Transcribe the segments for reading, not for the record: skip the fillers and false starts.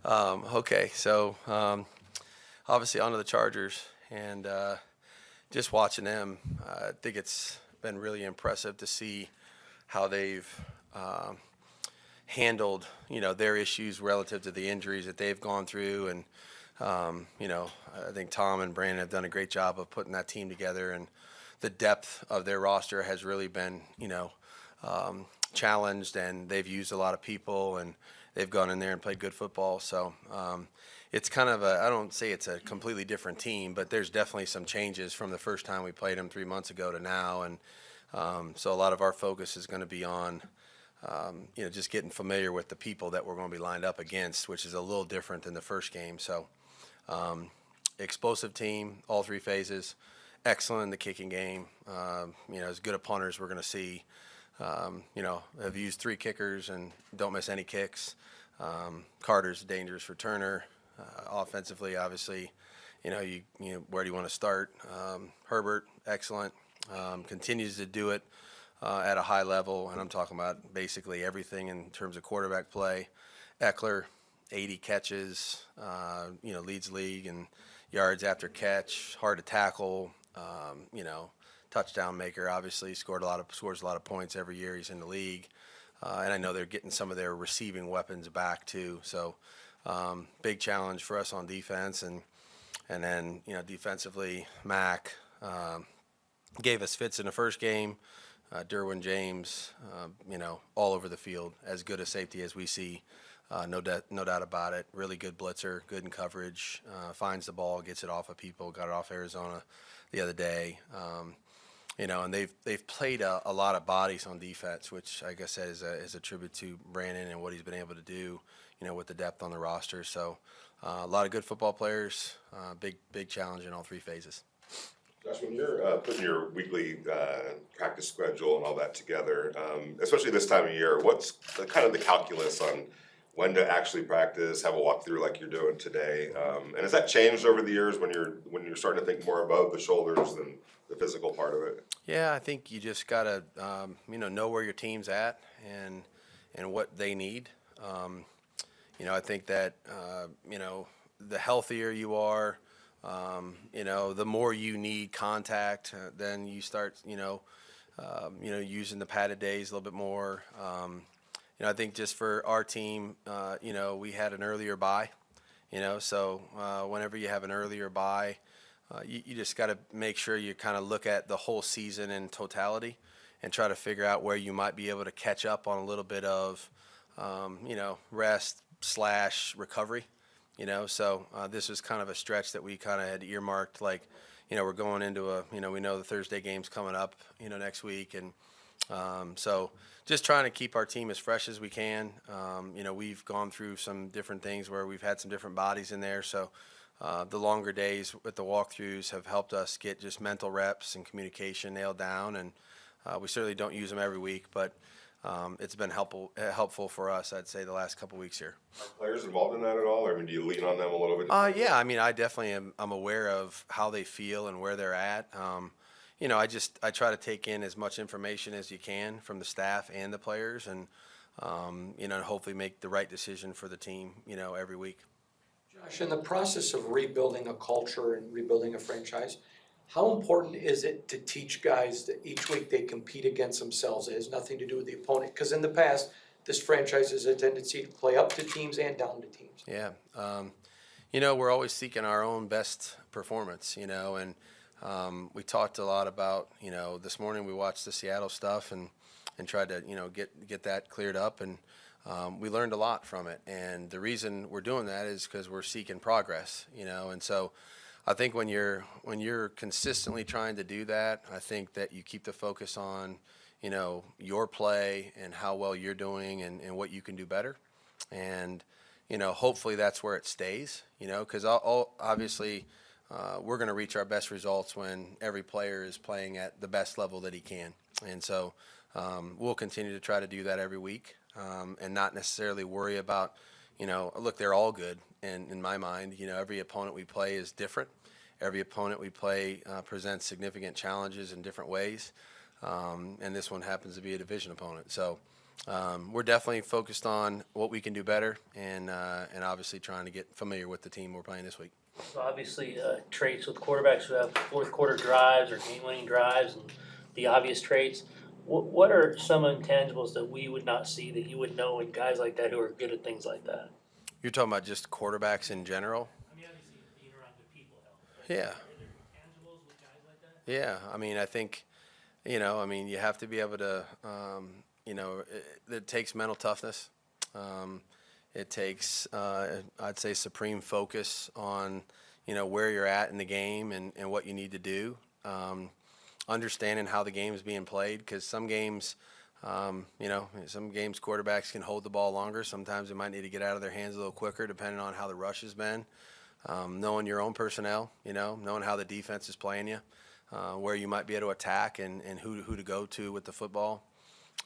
Okay, so obviously onto the Chargers, and just watching them, I think it's been really impressive to see how they've um, handled, their issues relative to the injuries that they've gone through, and I think Tom and Brandon have done a great job of putting that team together, and the depth of their roster has really been, challenged, and they've used a lot of people, and they've gone in there and played good football. So it's kind of I don't say it's a completely different team, but there's definitely some changes from the first time we played them 3 months ago to now, and so a lot of our focus is going to be on just getting familiar with the people that we're going to be lined up against, which is a little different than the first game. So, explosive team, all three phases, excellent in the kicking game. As good a punters we're going to see. Have used three kickers and don't miss any kicks. Carter's a dangerous returner. Offensively, obviously, where do you want to start? Herbert, excellent. Continues to do it at a high level, and I'm talking about basically everything in terms of quarterback play. Eckler, 80 catches, leads league in yards after catch, hard to tackle, touchdown maker. Obviously, scores a lot of points every year he's in the league, and I know they're getting some of their receiving weapons back too. So, big challenge for us on defense, and then defensively, Mac gave us fits in the first game. Derwin James, all over the field, as good a safety as we see, no doubt about it. Really good blitzer, good in coverage, finds the ball, gets it off of people. Got it off Arizona the other day, and they've played a lot of bodies on defense, which I guess is a tribute to Brandon and what he's been able to do, with the depth on the roster. So a lot of good football players, big challenge in all three phases. Josh, when you're putting your weekly practice schedule and all that together, especially this time of year, what's kind of the calculus on when to actually practice, have a walkthrough like you're doing today? And has that changed over the years when you're starting to think more above the shoulders than the physical part of it? Yeah, I think you just gotta know where your team's at and what they need. I think that the healthier you are. The more you need contact, then you start, using the padded days a little bit more. I think just for our team, we had an earlier bye, so whenever you have an earlier bye, you just got to make sure you kind of look at the whole season in totality and try to figure out where you might be able to catch up on a little bit of, rest / recovery. So this was kind of a stretch that we kind of had earmarked, like, we're going into we know the Thursday game's coming up, next week. And so just trying to keep our team as fresh as we can. We've gone through some different things where we've had some different bodies in there. So the longer days with the walkthroughs have helped us get just mental reps and communication nailed down. And we certainly don't use them every week, but it's been helpful for us, I'd say, the last couple weeks here. Are players involved in that at all? Or do you lean on them a little bit? Yeah, I mean, I definitely am. I'm aware of how they feel and where they're at. I try to take in as much information as you can from the staff and the players, and hopefully make the right decision for the team, every week. Josh, in the process of rebuilding a culture and rebuilding a franchise, how important is it to teach guys that each week they compete against themselves? It has nothing to do with the opponent. Because in the past, this franchise has a tendency to play up to teams and down to teams. Yeah. We're always seeking our own best performance, and we talked a lot about, this morning we watched the Seattle stuff and tried to, get that cleared up. And we learned a lot from it. And the reason we're doing that is because we're seeking progress, and so I think when you're consistently trying to do that, I think that you keep the focus on, your play and how well you're doing and what you can do better. And, hopefully that's where it stays, because obviously we're going to reach our best results when every player is playing at the best level that he can. And so we'll continue to try to do that every week, and not necessarily worry about, look, they're all good. And in my mind, every opponent we play is different. Every opponent we play presents significant challenges in different ways. And this one happens to be a division opponent. So we're definitely focused on what we can do better, and obviously trying to get familiar with the team we're playing this week. So obviously, traits with quarterbacks who have fourth quarter drives or game-winning drives and the obvious traits. What are some intangibles that we would not see that you would know in guys like that who are good at things like that? You're talking about just quarterbacks in general? I mean, obviously, being around good people helps. Yeah. Are there intangibles with guys like that? Yeah, I mean, I think, you have to be able to, it takes mental toughness. It takes, I'd say, supreme focus on, where you're at in the game and what you need to do. Understanding how the game is being played, because some games, some games quarterbacks can hold the ball longer. Sometimes they might need to get out of their hands a little quicker, depending on how the rush has been. Knowing your own personnel, knowing how the defense is playing you, where you might be able to attack and who to go to with the football.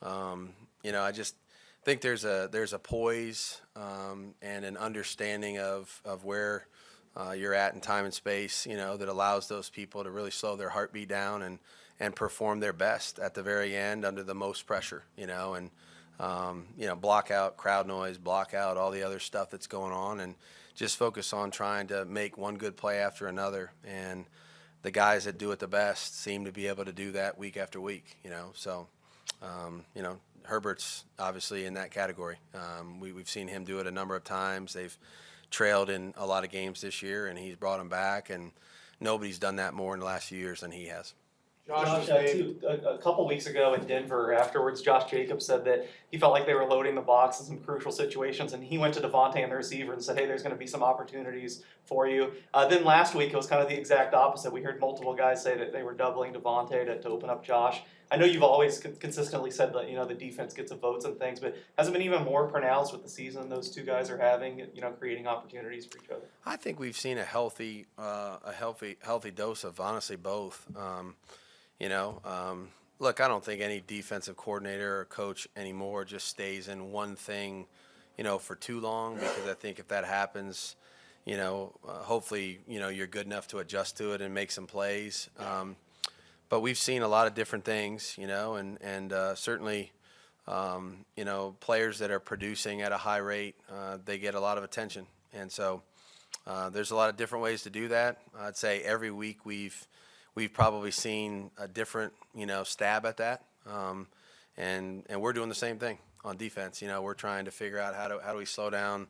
I just think there's a poise and an understanding of where you're at in time and space, that allows those people to really slow their heartbeat down and perform their best at the very end under the most pressure, and block out crowd noise, block out all the other stuff that's going on, and just focus on trying to make one good play after another. And the guys that do it the best seem to be able to do that week after week, so, Herbert's obviously in that category. We've seen him do it a number of times. They've trailed in a lot of games this year, and he's brought them back, and nobody's done that more in the last few years than he has. Josh, a couple weeks ago in Denver, afterwards, Josh Jacobs said that he felt like they were loading the box in some crucial situations, and he went to Devontae and the receiver and said, hey, there's going to be some opportunities for you. Then last week, it was kind of the exact opposite. We heard multiple guys say that they were doubling Devontae to open up Josh. I know you've always consistently said that, the defense gets the votes and things, but has it been even more pronounced with the season those two guys are having, creating opportunities for each other? I think we've seen a healthy dose of honestly both. Look, I don't think any defensive coordinator or coach anymore just stays in one thing, for too long, because I think if that happens, hopefully, you're good enough to adjust to it and make some plays. But we've seen a lot of different things, and certainly, players that are producing at a high rate, they get a lot of attention. And so there's a lot of different ways to do that. I'd say every week we've probably seen a different, stab at that. And we're doing the same thing on defense. We're trying to figure out how do we slow down,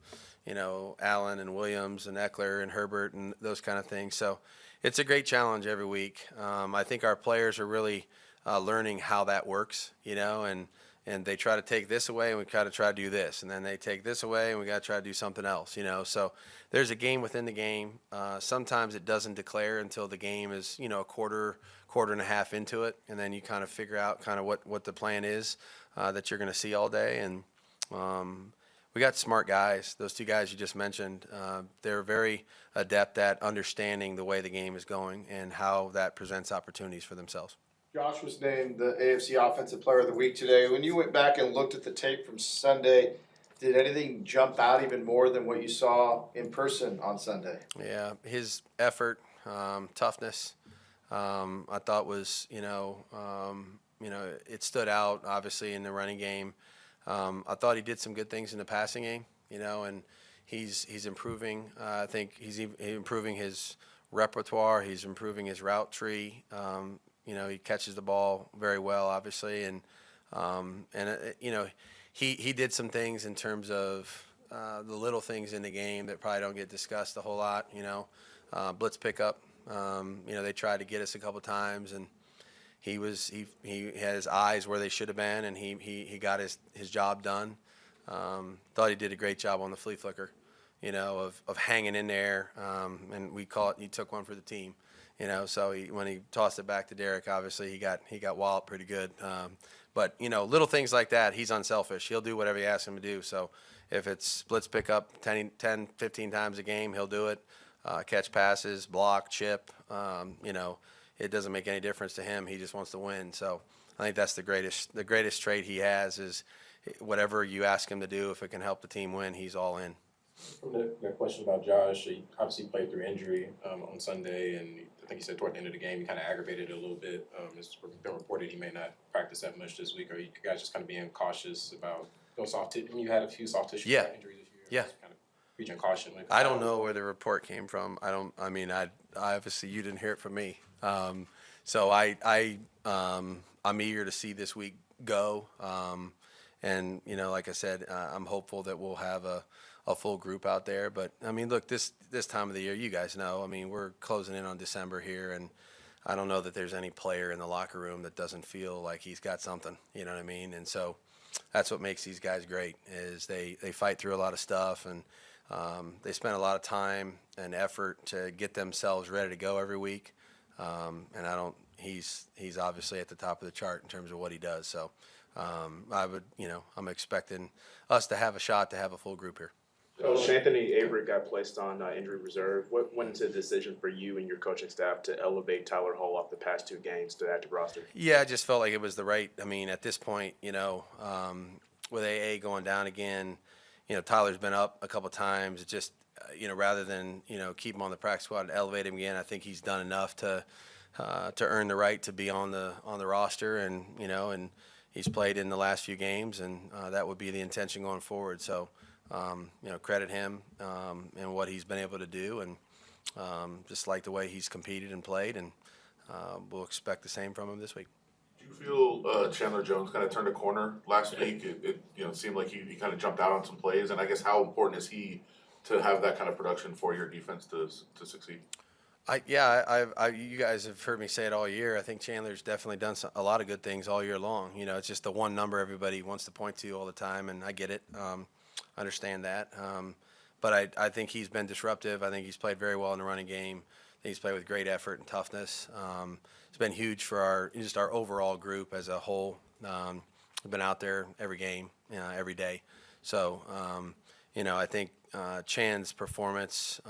Allen and Williams and Eckler and Herbert and those kind of things. So it's a great challenge every week. I think our players are really learning how that works, and they try to take this away and we try to do this, and then they take this away and we got to try to do something else, So there's a game within the game. Sometimes it doesn't declare until the game is, a quarter and a half into it, and then you kind of figure out kind of what the plan is that you're going to see all day. And we got smart guys. Those two guys you just mentioned, they're very adept at understanding the way the game is going and how that presents opportunities for themselves. Josh was named the AFC Offensive Player of the Week today. When you went back and looked at the tape from Sunday, did anything jump out even more than what you saw in person on Sunday? Yeah, his effort, toughness, I thought was, it stood out obviously in the running game. I thought he did some good things in the passing game, and he's improving. I think he's improving his repertoire. He's improving his route tree. He catches the ball very well, obviously, and he did some things in terms of the little things in the game that probably don't get discussed a whole lot. Blitz pickup. They tried to get us a couple times, and he had his eyes where they should have been, and he got his job done. Thought he did a great job on the flea flicker, of hanging in there, and we call it. He took one for the team. So when he tossed it back to Derek, obviously he got walloped pretty good. But little things like that, he's unselfish. He'll do whatever you ask him to do. So if it's blitz pickup 10, 15 times a game, he'll do it. Catch passes, block, chip. It doesn't make any difference to him. He just wants to win. So I think that's the greatest trait he has is whatever you ask him to do, if it can help the team win, he's all in. From the question about Josh, he obviously played through injury on Sunday, and I think he said toward the end of the game he kind of aggravated it a little bit. It's been reported he may not practice that much this week. Are you guys just kind of being cautious about those soft tissue? You had a few soft tissue Yeah. injuries this year. Yeah. Just kind of reaching caution. I don't know where the report came from. I mean, I obviously you didn't hear it from me. So I'm eager to see this week go. And like I said, I'm hopeful that we'll have a full group out there. But I mean, look, this time of the year, you guys know. I mean, we're closing in on December here, and I don't know that there's any player in the locker room that doesn't feel like he's got something. You know what I mean? And so that's what makes these guys great is they fight through a lot of stuff, and they spend a lot of time and effort to get themselves ready to go every week. And he's obviously at the top of the chart in terms of what he does. So I'm expecting us to have a shot to have a full group here. Coach Anthony Avery got placed on injury reserve. What went into the decision for you and your coaching staff to elevate Tyler Hall off the past 2 games to the active roster? Yeah, I just felt like it was the right. I mean, at this point, with AA going down again, Tyler's been up a couple times. It just, rather than keep him on the practice squad and elevate him again, I think he's done enough to earn the right to be on the roster, and and he's played in the last few games, and that would be the intention going forward. So. Credit him and what he's been able to do, and just like the way he's competed and played, and we'll expect the same from him this week. Do you feel Chandler Jones kind of turned a corner last week? It seemed like he kind of jumped out on some plays, and I guess how important is he to have that kind of production for your defense to succeed? You guys have heard me say it all year. I think Chandler's definitely done a lot of good things all year long. It's just the one number everybody wants to point to all the time, and I get it. I understand that. But I think he's been disruptive. I think he's played very well in the running game. I think he's played with great effort and toughness. It's been huge for our overall group as a whole. We've been out there every game, every day. So, I think Chan's performance,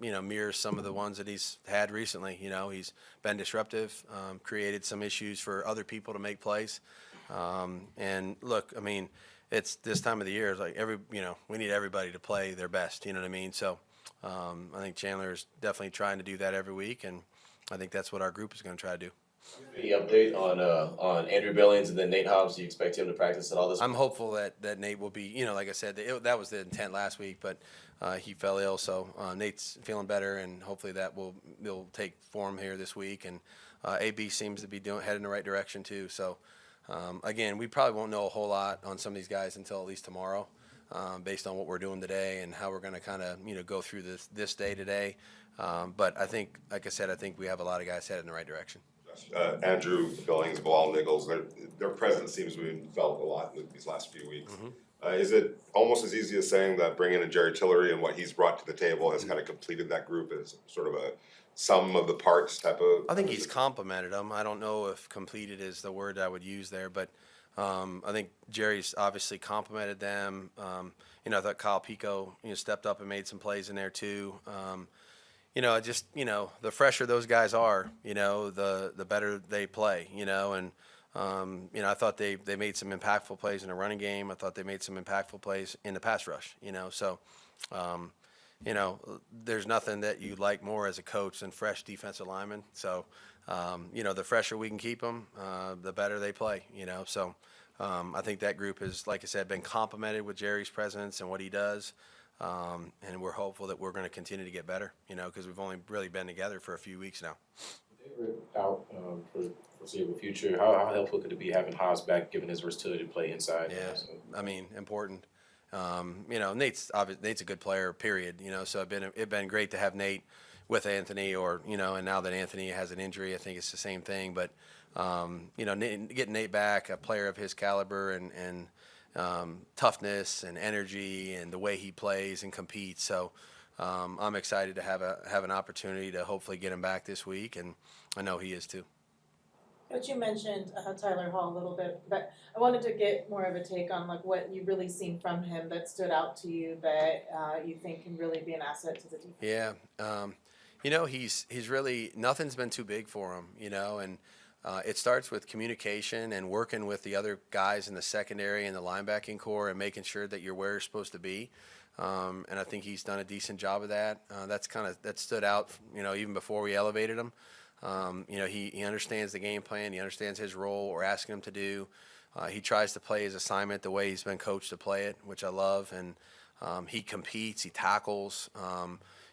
mirrors some of the ones that he's had recently. He's been disruptive, created some issues for other people to make plays. And look, I mean, it's this time of the year. It's like we need everybody to play their best. You know what I mean? So I think Chandler is definitely trying to do that every week, and I think that's what our group is going to try to do. Any update on Andrew Billings and then Nate Hobbs? Do you expect him to practice at all this week? I'm hopeful that Nate will be. Like I said, that was the intent last week, but he fell ill. So Nate's feeling better, and hopefully that will take form here this week. And AB seems to be heading in the right direction too. So. Again, we probably won't know a whole lot on some of these guys until at least tomorrow, based on what we're doing today and how we're going to kind of go through this day today. But I think, like I said, I think we have a lot of guys headed in the right direction. Andrew Billings, Bilal Nichols, their presence seems to be felt a lot in these last few weeks. Mm-hmm. Is it almost as easy as saying that bringing in Jerry Tillery and what he's brought to the table has kind of completed that group as sort of a sum of the parts type of? I think he's complimented them. I don't know if completed is the word I would use there, but I think Jerry's obviously complimented them. I thought Kyle Pico, stepped up and made some plays in there too. The fresher those guys are, the better they play, and I thought they made some impactful plays in the running game. I thought they made some impactful plays in the pass rush, so. There's nothing that you like more as a coach than fresh defensive linemen. So, the fresher we can keep them, the better they play, So, I think that group has, like I said, been complimented with Jerry's presence and what he does. And we're hopeful that we're going to continue to get better, because we've only really been together for a few weeks now. Out for the foreseeable future, how helpful could it be having Haas back, given his versatility to play inside? Yeah, I mean, important. Nate's a good player, period. So it's been great to have Nate with Anthony, or and now that Anthony has an injury, I think it's the same thing. But getting Nate back, a player of his caliber and toughness and energy and the way he plays and competes. So I'm excited to have an opportunity to hopefully get him back this week, and I know he is too. Coach, you mentioned Tyler Hall a little bit, but I wanted to get more of a take on like what you've really seen from him that stood out to you that you think can really be an asset to the defense. Yeah, he's really, nothing's been too big for him, and it starts with communication and working with the other guys in the secondary and the linebacking core and making sure that you're where you're supposed to be. And I think he's done a decent job of that. That stood out, even before we elevated him. He understands the game plan. He understands his role. We're asking him to do. He tries to play his assignment the way he's been coached to play it, which I love. And he competes. He tackles.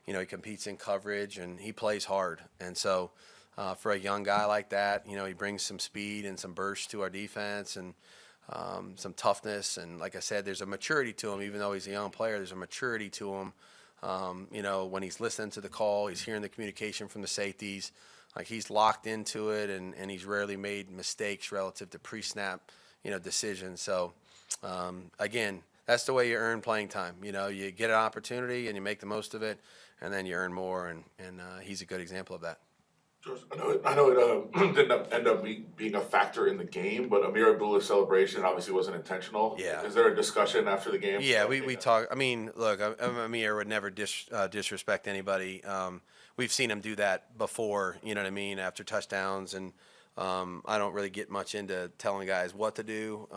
He competes in coverage, and he plays hard. And so for a young guy like that, he brings some speed and some burst to our defense and some toughness. And like I said, there's a maturity to him. Even though he's a young player, there's a maturity to him. When he's listening to the call, he's hearing the communication from the safeties. Like, he's locked into it, and he's rarely made mistakes relative to pre-snap, decisions. So, again, that's the way you earn playing time. You get an opportunity and you make the most of it, and then you earn more, and he's a good example of that. George, I know it didn't end up being a factor in the game, but Amir Abdullah's celebration obviously wasn't intentional. Yeah. Is there a discussion after the game? Yeah, we talk. I mean, look, Amir would never disrespect anybody. We've seen him do that before, you know what I mean, after touchdowns, and I don't really get much into telling guys what to do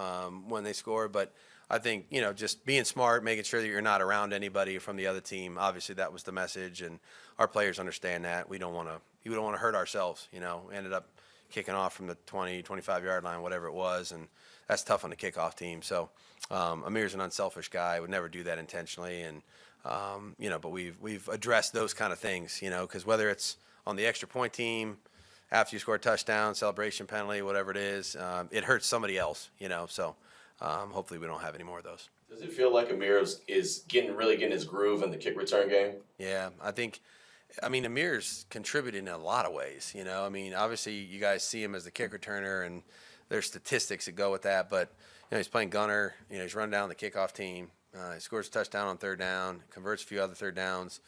when they score, but I think, just being smart, making sure that you're not around anybody from the other team. Obviously, that was the message, and our players understand that. We don't want to hurt ourselves, We ended up kicking off from the 20, 25-yard line, whatever it was, and that's tough on the kickoff team. So Amir's an unselfish guy, would never do that intentionally, and but we've addressed those kind of things, because whether it's on the extra point team, after you score a touchdown, celebration penalty, whatever it is, it hurts somebody else, So hopefully we don't have any more of those. Does it feel like Amir is getting his groove in the kick return game? Yeah, Amir's contributed in a lot of ways, obviously you guys see him as the kick returner, and there's statistics that go with that, but, he's playing gunner, he's running down the kickoff team, he scores a touchdown on third down, converts a few other third downs,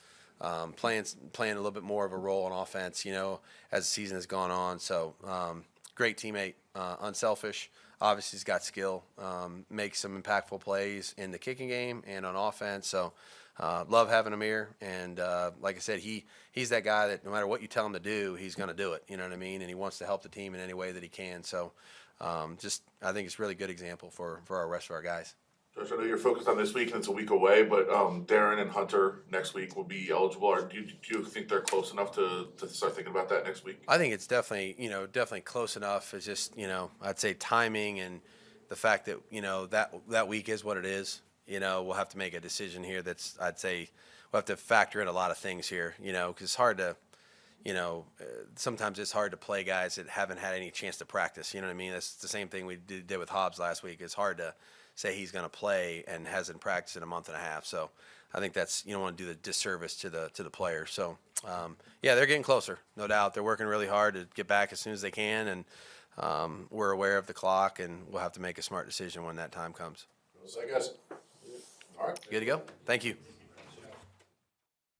playing a little bit more of a role on offense, as the season has gone on, so great teammate, unselfish. Obviously, he's got skill, makes some impactful plays in the kicking game and on offense. So, love having Amir. And like I said, he's that guy that no matter what you tell him to do, he's going to do it. You know what I mean? And he wants to help the team in any way that he can. So, I think it's a really good example for our rest of our guys. Josh, I know you're focused on this week and it's a week away, but Darren and Hunter next week will be eligible. Or do you think they're close enough to start thinking about that next week? I think it's definitely close enough. It's just, I'd say timing and the fact that, that week is what it is. We'll have to make a decision here I'd say we'll have to factor in a lot of things here, because it's hard to, sometimes it's hard to play guys that haven't had any chance to practice. You know what I mean? That's the same thing we did with Hobbs last week. It's hard to say he's going to play and hasn't practiced in a month and a half. So I think that's, you don't want to do the disservice to the player. So, they're getting closer, no doubt. They're working really hard to get back as soon as they can, and we're aware of the clock, and we'll have to make a smart decision when that time comes. So I guess. All right. Good to go. Thank you.